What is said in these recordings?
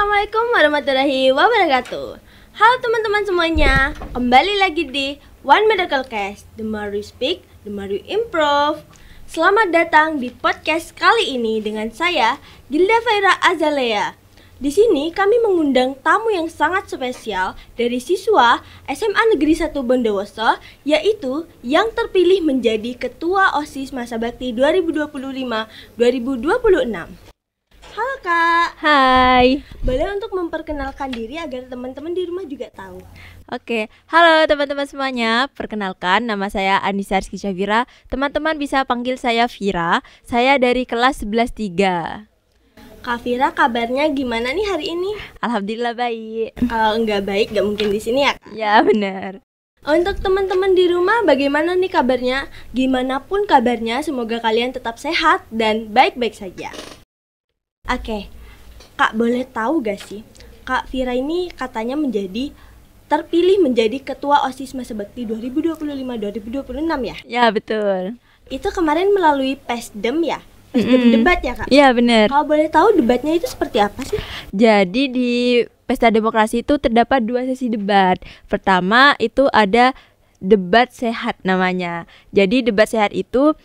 Assalamualaikum warahmatullahi wabarakatuh. Halo teman-teman semuanya, kembali lagi di One Medical Cast. The more you speak, the more you improve. Selamat datang di podcast kali ini dengan saya, Gilda Faira Azalea. Di sini kami mengundang tamu yang sangat spesial dari siswa SMA Negeri 1 Bondowoso, yaitu yang terpilih menjadi Ketua OSIS Masa Bakti 2025-2026. Halo Kak. Hai. Boleh untuk memperkenalkan diri agar teman-teman di rumah juga tahu. Oke, halo teman-teman semuanya. Perkenalkan, nama saya Anissa Rizky Syafira. Teman-teman bisa panggil saya Vira. Saya dari kelas 11-3. Kak Vira, kabarnya gimana nih hari ini? Alhamdulillah baik. Kalau enggak baik, enggak mungkin di sini ya. Ya benar. Untuk teman-teman di rumah, bagaimana nih kabarnya? Gimana pun kabarnya, semoga kalian tetap sehat dan baik-baik saja. Oke, Kak boleh tahu gak sih, Kak Vira ini katanya terpilih menjadi Ketua OSIS Masa Bakti 2025-2026 ya? Ya betul. Itu kemarin melalui PESDEM ya? PESDEM debat ya Kak? Iya benar. Kalau boleh tahu debatnya itu seperti apa sih? Jadi di Pesta Demokrasi itu terdapat 2 sesi debat. Pertama itu ada debat sehat namanya. Jadi debat sehat itu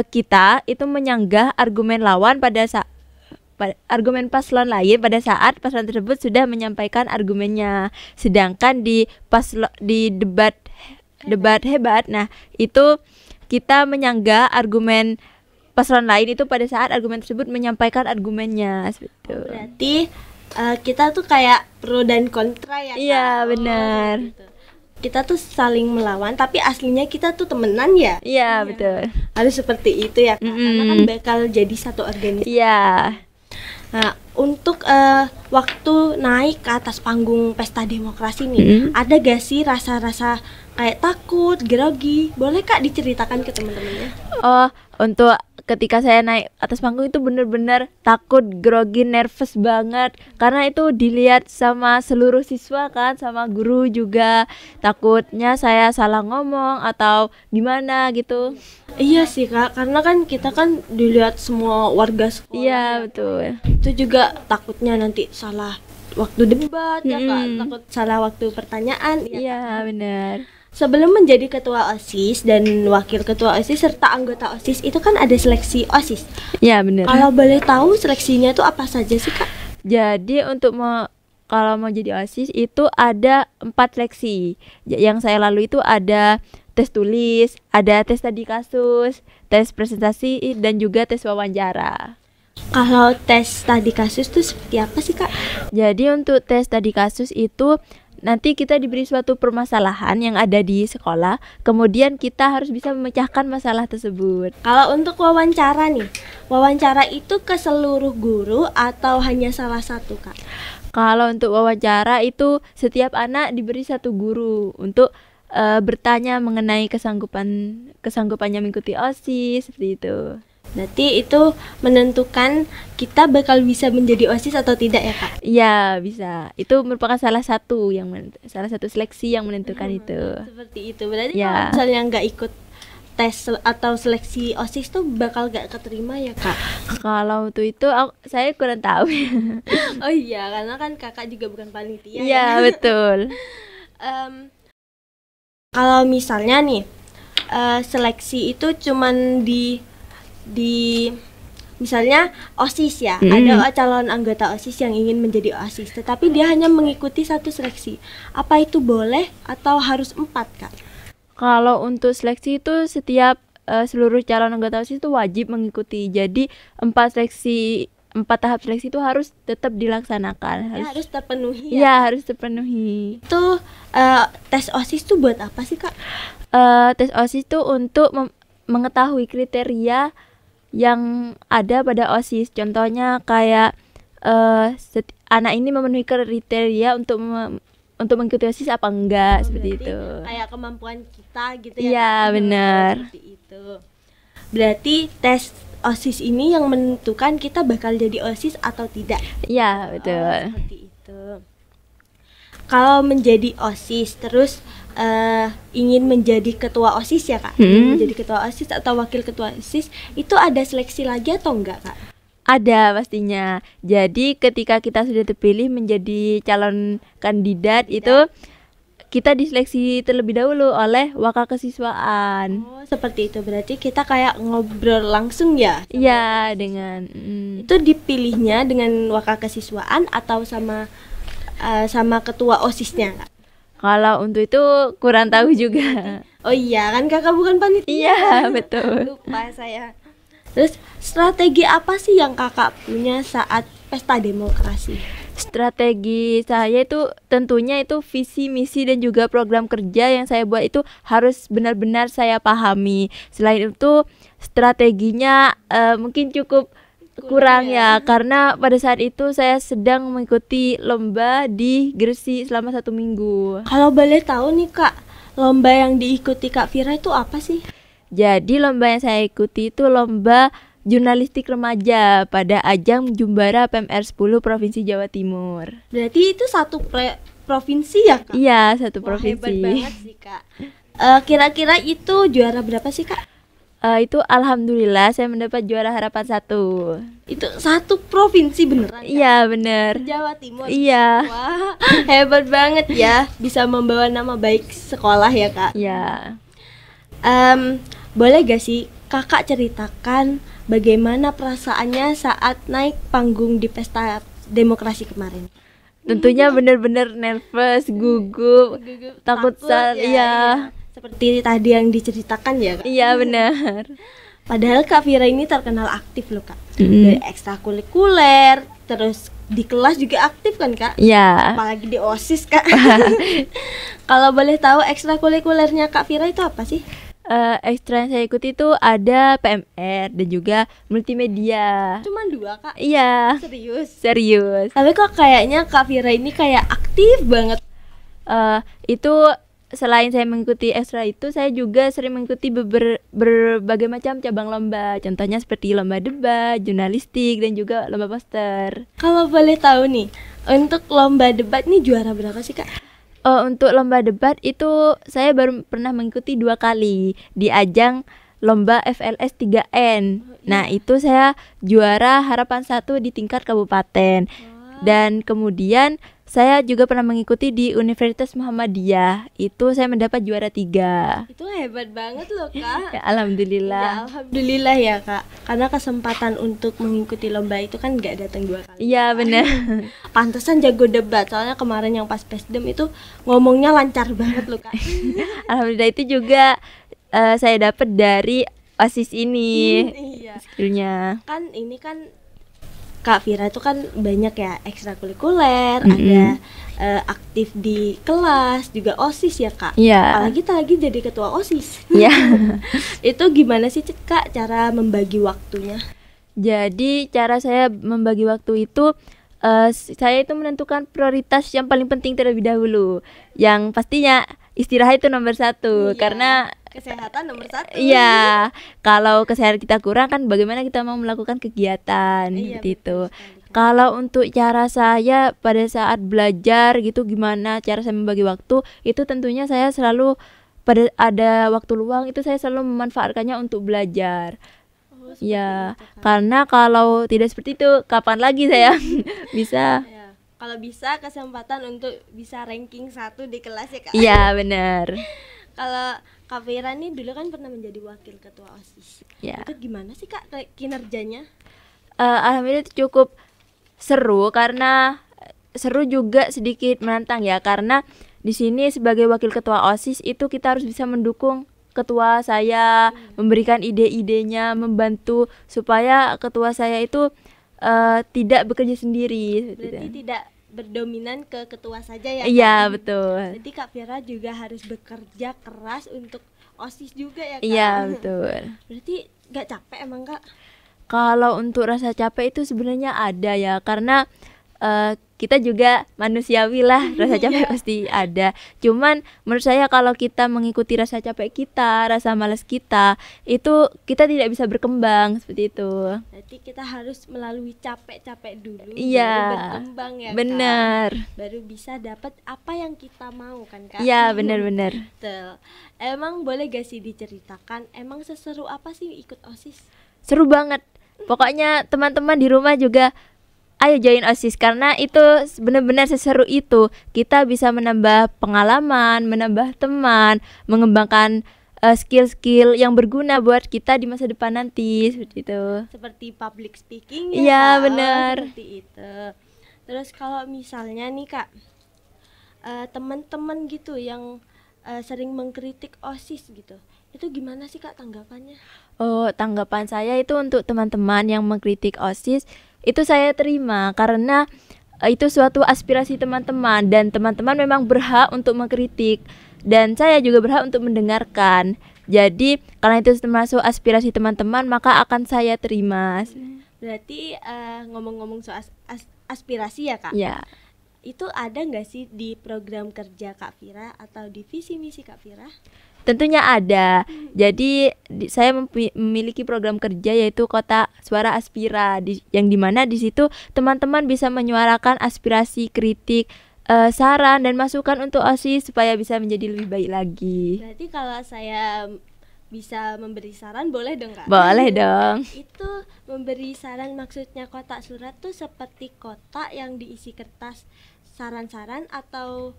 kita itu menyanggah argumen lawan argumen paslon lain pada saat paslon tersebut sudah menyampaikan argumennya. Sedangkan di debat hebat, nah itu kita menyanggah argumen paslon lain itu pada saat argumen tersebut menyampaikan argumennya. Berarti kita tuh kayak pro dan kontra ya Kak? Iya benar. Gitu. Kita tuh saling melawan tapi aslinya kita tuh temenan ya? Iya betul. Harus seperti itu ya Kak? Karena kan bakal jadi satu organisasi. Iya. Nah, untuk waktu naik ke atas panggung Pesta Demokrasi nih, ada gak sih rasa-rasa kayak takut, grogi? Boleh Kak diceritakan ke teman-temannya? Oh, untuk ketika saya naik atas panggung itu benar-benar takut, grogi, nervous banget karena itu dilihat sama seluruh siswa kan, sama guru juga. Takutnya saya salah ngomong atau gimana gitu. Iya sih Kak, karena kan kita kan dilihat semua warga sekolah. Iya betul. Itu juga takutnya nanti salah waktu debat ya Kak, takut salah waktu pertanyaan. Iya benar. Sebelum menjadi ketua OSIS dan wakil ketua OSIS serta anggota OSIS itu kan ada seleksi OSIS. Iya benar. Kalau boleh tahu seleksinya itu apa saja sih Kak? Jadi untuk kalau mau jadi OSIS itu ada 4 seleksi. Yang saya lalui itu ada tes tulis, ada tes studi kasus, tes presentasi, dan juga tes wawancara. Kalau tes studi kasus itu seperti apa sih Kak? Jadi untuk tes studi kasus itu nanti kita diberi suatu permasalahan yang ada di sekolah, kemudian kita harus bisa memecahkan masalah tersebut. Kalau untuk wawancara nih, wawancara itu ke seluruh guru atau hanya salah satu Kak? Kalau untuk wawancara itu setiap anak diberi 1 guru untuk bertanya mengenai kesanggupannya mengikuti OSIS seperti itu. Berarti itu menentukan kita bakal bisa menjadi OSIS atau tidak ya Kak? Iya bisa. Itu merupakan salah satu seleksi yang menentukan itu. Seperti itu. Berarti ya. Kalau misalnya nggak ikut tes atau seleksi OSIS tuh bakal nggak keterima ya Kak? Kalau untuk itu saya kurang tahu. Oh iya, karena kan kakak juga bukan panitia. Iya betul. Kalau misalnya nih seleksi itu cuman di misalnya OSIS ya, ada calon anggota OSIS yang ingin menjadi OSIS, tetapi dia hanya mengikuti 1 seleksi. Apa itu boleh atau harus 4 Kak? Kalau untuk seleksi itu setiap seluruh calon anggota OSIS itu wajib mengikuti. Jadi 4 tahap seleksi itu harus tetap dilaksanakan. Harus terpenuhi ya? Iya, harus terpenuhi. Itu tes OSIS itu buat apa sih Kak? Tes OSIS itu untuk mengetahui kriteria yang ada pada OSIS. Contohnya kayak anak ini memenuhi kriteria untuk mengikuti OSIS apa enggak, seperti itu. Kayak kemampuan kita gitu ya. Iya, benar. Seperti itu. Berarti tes OSIS ini yang menentukan kita bakal jadi OSIS atau tidak. Iya, betul. Seperti itu. Kalau menjadi OSIS terus ingin menjadi ketua OSIS ya Kak? Ingin menjadi ketua OSIS atau wakil ketua OSIS, itu ada seleksi lagi atau enggak Kak? Ada pastinya. Jadi ketika kita sudah terpilih menjadi calon kandidat itu kita diseleksi terlebih dahulu oleh wakil kesiswaan. Oh, seperti itu. Berarti kita kayak ngobrol langsung ya? Iya, dengan Itu dipilihnya dengan wakil kesiswaan atau sama ketua OSIS-nya, Kak? kalau untuk itu kurang tahu juga. Oh iya, kan Kakak bukan panitia. Iya, betul. Lupa saya. Terus strategi apa sih yang Kakak punya saat pesta demokrasi? Strategi saya itu tentunya itu visi, misi dan juga program kerja yang saya buat itu harus benar-benar saya pahami. Selain itu strateginya mungkin cukup kurang ya, karena pada saat itu saya sedang mengikuti lomba di Gresik selama 1 minggu. Kalau boleh tahu nih Kak, lomba yang diikuti Kak Vira itu apa sih? Jadi lomba yang saya ikuti itu lomba jurnalistik remaja pada ajang Jumbara PMR 10 Provinsi Jawa Timur. Berarti itu satu provinsi ya Kak? Iya, satu Wah, hebat provinsi. banget sih Kak. Kira-kira itu juara berapa sih Kak? Itu alhamdulillah saya mendapat juara harapan 1. Itu satu provinsi beneran Kak? Iya, bener. Jawa Timur. Iya. Wah, hebat banget ya, bisa membawa nama baik sekolah ya Kak. Iya. Boleh gak sih Kakak ceritakan bagaimana perasaannya saat naik panggung di pesta demokrasi kemarin? Tentunya bener-bener nervous, gugup, takut ya, iya. Seperti tadi yang diceritakan ya Kak. Iya, benar. Padahal Kak Vira ini terkenal aktif loh Kak. Mm-mm. Dari ekstrakurikuler, terus di kelas juga aktif kan Kak? Iya. Apalagi di OSIS Kak. Kalau boleh tahu ekstrakurikulernya Kak Vira itu apa sih? Ekstra yang saya ikuti itu ada PMR dan juga multimedia. Cuman 2 Kak? Iya, serius. Tapi kok kayaknya Kak Vira ini kayak aktif banget. Itu selain saya mengikuti ekstra itu, saya juga sering mengikuti berbagai macam cabang lomba. Contohnya seperti lomba debat, jurnalistik dan juga lomba poster. Kalau boleh tahu nih, untuk lomba debat nih juara berapa sih Kak? Untuk lomba debat itu saya baru pernah mengikuti 2 kali di ajang lomba FLS 3N. Nah, itu saya juara harapan 1 di tingkat kabupaten. Dan kemudian saya juga pernah mengikuti di Universitas Muhammadiyah. Itu saya mendapat juara 3. Itu hebat banget loh Kak. Ya, alhamdulillah. Ya, alhamdulillah ya Kak. Karena kesempatan untuk mengikuti lomba itu kan nggak datang 2 kali. Iya, benar. Pantesan jago debat. Soalnya kemarin yang pas Pesdem itu ngomongnya lancar banget loh Kak. Alhamdulillah itu juga saya dapat dari OSIS ini. Iya. Skillnya. Kan ini kan Kak Vira itu kan banyak ya ekstrakurikuler, ada aktif di kelas, juga OSIS ya Kak. Iya. Apalagi kita lagi jadi ketua OSIS. Iya. Itu gimana sih Kak cara membagi waktunya? Jadi cara saya membagi waktu itu saya itu menentukan prioritas yang paling penting terlebih dahulu. Yang pastinya istirahat itu nomor 1. Iya. Karena Kesehatan nomor 1. iya, kalau kesehatan kita kurang kan bagaimana kita mau melakukan kegiatan Iya, seperti itu. betul sekali, Kak. Kalau untuk cara saya pada saat belajar gitu, gimana cara saya membagi waktu, itu tentunya saya selalu pada ada waktu luang itu saya selalu memanfaatkannya untuk belajar. Oh, seperti Ya, itu, Kak. karena kalau tidak seperti itu, kapan lagi saya bisa? Ya, kalau bisa kesempatan untuk bisa ranking 1 di kelas ya Kak. Iya, benar. Kalau Kak Vira nih dulu kan pernah menjadi wakil ketua OSIS. Ya. Itu gimana sih Kak kinerjanya? Alhamdulillah itu cukup seru karena seru juga sedikit menantang ya, karena di sini sebagai wakil ketua OSIS itu kita harus bisa mendukung ketua saya, memberikan ide-idenya, membantu supaya ketua saya itu tidak bekerja sendiri. Berarti tidak berdominan ke ketua saja ya Iya, Kak? betul. Berarti Kak Vira juga harus bekerja keras untuk OSIS juga ya Kak? Iya, betul. Berarti gak capek emang Kak? Kalau untuk rasa capek itu sebenarnya ada ya, karena kita juga manusiawi lah, rasa capek pasti ada. Cuman menurut saya kalau kita mengikuti rasa capek kita, rasa malas kita, itu kita tidak bisa berkembang seperti itu. Berarti kita harus melalui capek-capek dulu Iya, baru berkembang ya benar. Kak? Baru bisa dapat apa yang kita mau kan Kak? Iya, benar-benar. Betul. Emang boleh gak sih diceritakan emang seseru apa sih ikut OSIS? Seru banget. Pokoknya teman-teman di rumah juga ayo join OSIS karena itu benar-benar seseru itu. Kita bisa menambah pengalaman, menambah teman, mengembangkan skill-skill yang berguna buat kita di masa depan nanti seperti itu. Seperti public speaking Iya, ya, Kak? benar. Seperti itu. Terus kalau misalnya nih Kak, teman-teman gitu yang sering mengkritik OSIS gitu, itu gimana sih Kak tanggapannya? Oh, tanggapan saya itu untuk teman-teman yang mengkritik OSIS itu saya terima karena itu suatu aspirasi teman-teman dan teman-teman memang berhak untuk mengkritik dan saya juga berhak untuk mendengarkan. Jadi karena itu termasuk aspirasi teman-teman maka akan saya terima. Berarti ngomong-ngomong soal aspirasi ya Kak, Ya, itu ada nggak sih di program kerja Kak Vira atau di visi misi Kak Vira? tentunya ada. Jadi saya memiliki program kerja yaitu Kotak Suara Aspira yang dimana di situ teman-teman bisa menyuarakan aspirasi, kritik, saran dan masukan untuk OSIS supaya bisa menjadi lebih baik lagi. Berarti kalau saya bisa memberi saran boleh dong Kak? Boleh dong. Itu memberi saran maksudnya kotak surat tuh seperti kotak yang diisi kertas saran-saran atau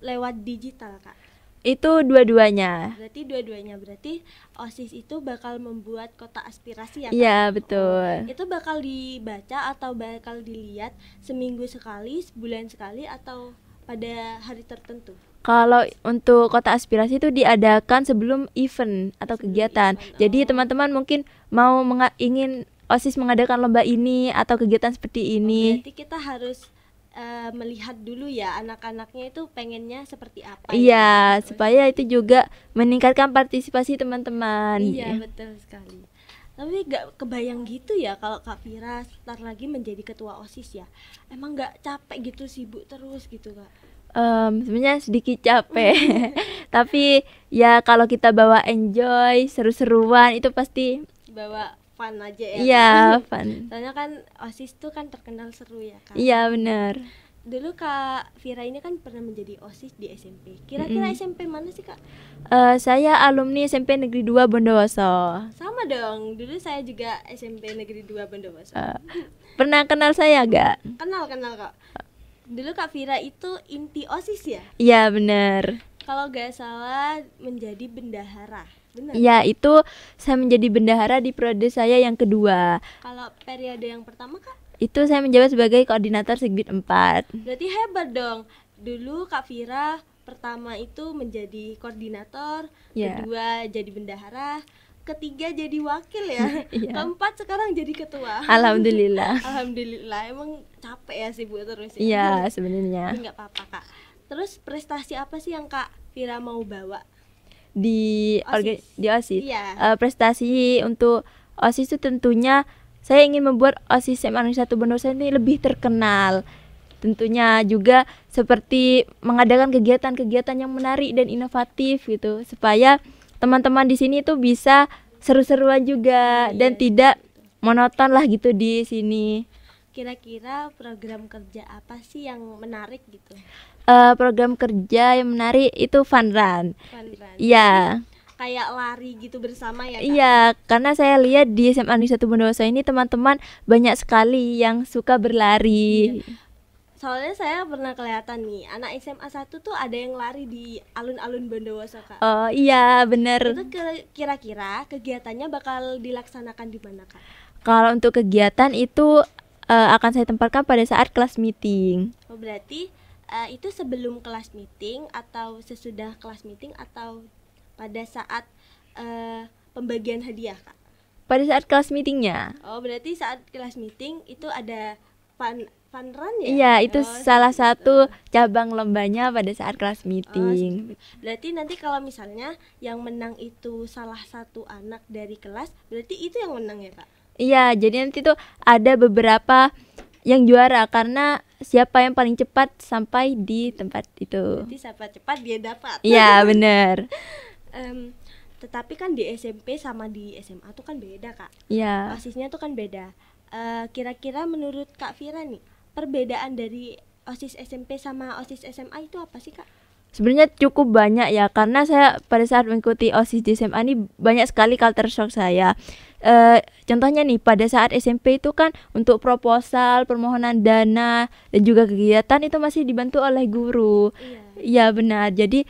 lewat digital Kak? Itu dua-duanya. Berarti dua-duanya, berarti OSIS itu bakal membuat kotak aspirasi ya Kak? Iya, betul. Itu bakal dibaca atau bakal dilihat seminggu sekali, sebulan sekali atau pada hari tertentu? Kalau untuk Kotak Aspirasi itu diadakan sebelum event atau kegiatan. Jadi teman-teman mungkin mau ingin OSIS mengadakan lomba ini atau kegiatan seperti ini. Berarti kita harus melihat dulu ya anak-anaknya itu pengennya seperti apa. Iya, supaya itu juga meningkatkan partisipasi teman-teman. Iya, betul sekali. Tapi gak kebayang gitu ya kalau Kak Vira sebentar lagi menjadi ketua OSIS ya. Emang gak capek gitu, sibuk terus gitu Kak? Sebenarnya sedikit capek. Tapi ya kalau kita bawa enjoy, seru-seruan itu pasti Bawa fun aja ya. iya, Kak? fun. Soalnya kan OSIS tuh kan terkenal seru ya Kak. Iya, benar. Dulu Kak Vira ini kan pernah menjadi OSIS di SMP. Kira-kira SMP mana sih Kak? Saya alumni SMP Negeri 2 Bondowoso. Sama dong, dulu saya juga SMP Negeri 2 Bondowoso. Pernah kenal saya gak? Kenal Kak. Dulu Kak Vira itu inti OSIS ya? Iya, benar. Kalau gak salah menjadi bendahara. Benar. Ya, itu saya menjadi bendahara di periode saya yang kedua. Kalau periode yang pertama Kak? Itu saya menjabat sebagai koordinator Segbit 4. Berarti hebat dong. Dulu Kak Vira pertama itu menjadi koordinator, Ya. kedua jadi bendahara, ketiga jadi wakil ya. Iya. Keempat sekarang jadi ketua. Alhamdulillah. Alhamdulillah, emang capek ya sibuk terus ya. Iya, sebenarnya Tapi nggak apa-apa Kak. Terus prestasi apa sih yang Kak Vira mau bawa? di OSIS. di OSIS. Iya. Prestasi untuk OSIS itu tentunya saya ingin membuat OSIS SMA Negeri 1 Bondowoso ini lebih terkenal. Tentunya juga seperti mengadakan kegiatan-kegiatan yang menarik dan inovatif gitu supaya teman-teman di sini tuh bisa seru-seruan juga dan tidak monoton lah gitu di sini. Kira-kira program kerja apa sih yang menarik gitu? Program kerja yang menarik itu fun run. Fun run. Iya. Kayak lari gitu bersama ya Kak? Iya, karena saya lihat di SMA Negeri 1 Bondowoso ini teman-teman banyak sekali yang suka berlari. Soalnya saya pernah kelihatan nih, anak SMA 1 tuh ada yang lari di alun-alun Bondowoso Kak. Oh iya, bener. Itu kira-kira kegiatannya bakal dilaksanakan di mana Kak? Kalau untuk kegiatan itu akan saya tempatkan pada saat kelas meeting. Oh, berarti itu sebelum kelas meeting atau sesudah kelas meeting atau pada saat pembagian hadiah Kak? Pada saat kelas meetingnya. Oh, berarti saat kelas meeting itu ada fun run ya? Iya, itu Oh, salah gitu. satu cabang lombanya pada saat kelas meeting. Berarti nanti kalau misalnya yang menang itu salah satu anak dari kelas, berarti itu yang menang ya Kak? Iya, jadi nanti tuh ada beberapa yang juara karena siapa yang paling cepat sampai di tempat itu. Berarti siapa cepat dia dapat. Iya, bener. Tetapi kan di SMP sama di SMA tuh kan beda Kak. Iya. OSISnya tuh kan beda. Kira-kira menurut Kak Vira nih, perbedaan dari OSIS SMP sama OSIS SMA itu apa sih Kak? Sebenarnya cukup banyak ya, karena saya pada saat mengikuti OSIS di SMA ini banyak sekali culture shock saya. Contohnya nih, pada saat SMP itu kan untuk proposal, permohonan dana, dan juga kegiatan itu masih dibantu oleh guru. Iya benar, jadi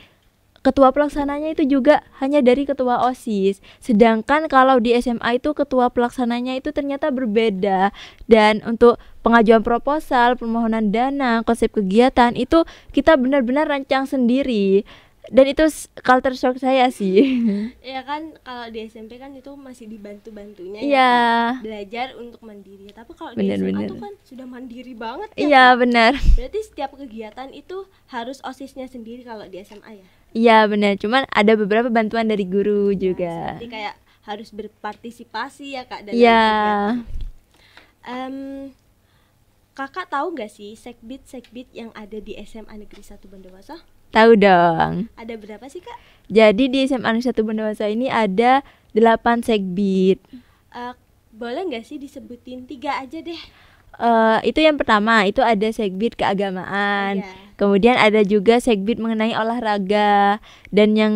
ketua pelaksananya itu juga hanya dari ketua OSIS. Sedangkan kalau di SMA itu ketua pelaksananya itu ternyata berbeda. Dan untuk pengajuan proposal, permohonan dana, konsep kegiatan itu kita benar-benar rancang sendiri. Dan itu culture shock saya sih. Ya kan kalau di SMP kan itu masih dibantu-bantunya Iya. Kak, belajar untuk mandiri. Tapi kalau di SMA tuh kan sudah mandiri banget ya. Iya Kak? benar. Berarti setiap kegiatan itu harus OSISnya sendiri kalau di SMA ya. Iya benar. Cuman ada beberapa bantuan dari guru juga. Seperti kayak harus berpartisipasi ya Kak dalam kegiatan. Kakak tahu nggak sih sekbid yang ada di SMA Negeri 1 Bondowoso? Tahu dong. Ada berapa sih Kak? Jadi di SMA Negeri 1 Bondowoso ini ada 8 sekbid. Boleh nggak sih disebutin 3 aja deh? Itu yang pertama, itu ada sekbid keagamaan. Kemudian ada juga sekbid mengenai olahraga. Dan yang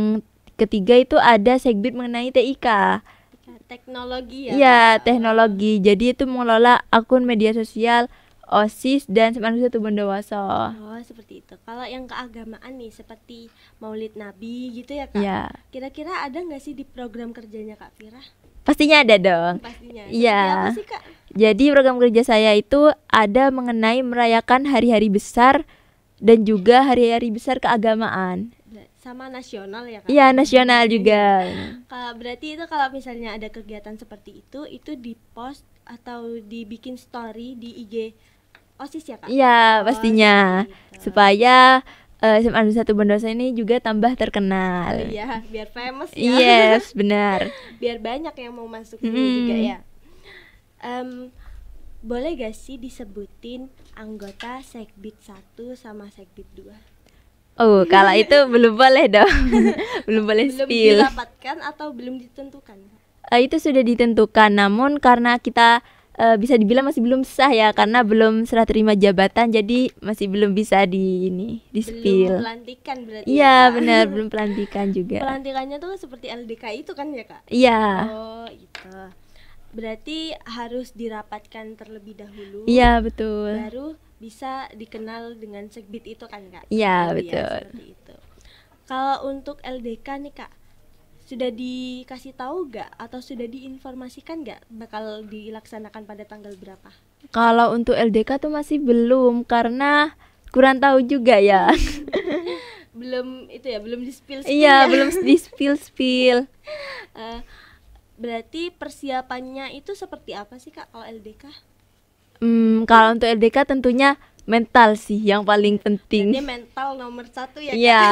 ketiga itu ada sekbid mengenai TIK. Teknologi ya? Iya, teknologi. Jadi itu mengelola akun media sosial OSIS dan SMA Negeri 1 Bondowoso. Oh, seperti itu. Kalau yang keagamaan nih, seperti Maulid Nabi gitu ya Kak? Iya. Kira-kira ada nggak sih di program kerjanya Kak Fira? Pastinya ada dong. Pastinya. Iya. Seperti apa sih Kak? Jadi program kerja saya itu ada mengenai merayakan hari-hari besar dan juga hari-hari besar keagamaan. Sama nasional ya Kak? Iya, nasional juga. Berarti itu kalau misalnya ada kegiatan seperti itu di-post atau dibikin story di IG OSIS ya Kak? Iya, pastinya. Supaya SMA Negeri 1 Bondowoso ini juga tambah terkenal. Iya, biar famous ya. Yes, benar. Biar banyak yang mau masuk sini juga ya. Boleh gak sih disebutin anggota sekbid 1 sama sekbid 2? Oh, kalau itu belum boleh dong. Belum boleh Belum spill. didapatkan atau belum ditentukan? Itu sudah ditentukan, namun karena kita bisa dibilang masih belum sah ya, karena belum serah terima jabatan, jadi masih belum bisa di spill. Belum pelantikan berarti. Iya, ya, benar, belum pelantikan juga. Pelantikannya tuh seperti LDK itu kan ya Kak? Iya. Oh, itu. Berarti harus dirapatkan terlebih dahulu. Iya, betul. Baru bisa dikenal dengan sekbid itu kan Kak? Iya, Oh, betul. Ya, seperti itu. Kalau untuk LDK nih Kak, sudah dikasih tahu gak atau sudah diinformasikan gak bakal dilaksanakan pada tanggal berapa? Kalau untuk LDK tuh masih belum, karena kurang tahu juga ya. Belum itu ya, belum di-spill. Iya, belum di-spill. Berarti persiapannya itu seperti apa sih Kak kalau LDK? Kalau untuk LDK tentunya mental sih yang paling penting. Jadi mental nomor 1 ya Kak? Iya.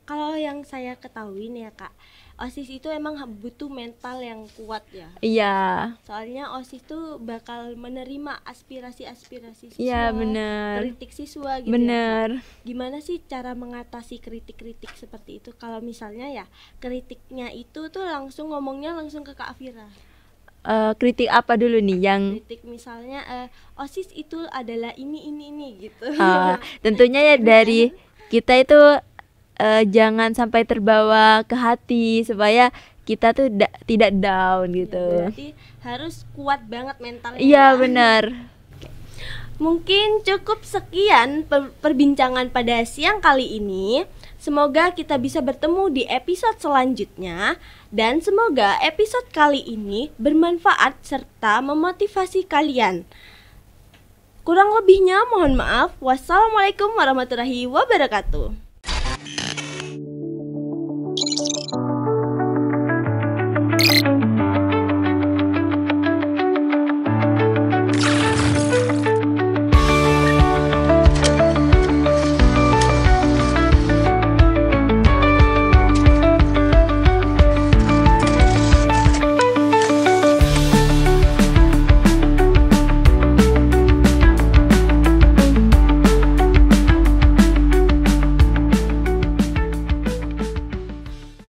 Kalau yang saya ketahui nih ya Kak, OSIS itu emang butuh mental yang kuat ya. Iya. Soalnya OSIS itu bakal menerima aspirasi-aspirasi siswa. Iya, benar. Kritik siswa gitu. Benar. Ya, Kak. Gimana sih cara mengatasi kritik-kritik seperti itu? Kalau misalnya ya kritiknya itu tuh ngomongnya langsung ke Kak Fira. Kritik apa dulu nih yang kritik misalnya OSIS itu adalah ini gitu. Tentunya ya dari kita itu jangan sampai terbawa ke hati supaya kita tuh tidak down gitu. Ya, berarti harus kuat banget mentalnya. Iya, ya. benar. Mungkin cukup sekian perbincangan pada siang kali ini. Semoga kita bisa bertemu di episode selanjutnya. Dan semoga episode kali ini bermanfaat serta memotivasi kalian. Kurang lebihnya mohon maaf. Wassalamualaikum warahmatullahi wabarakatuh.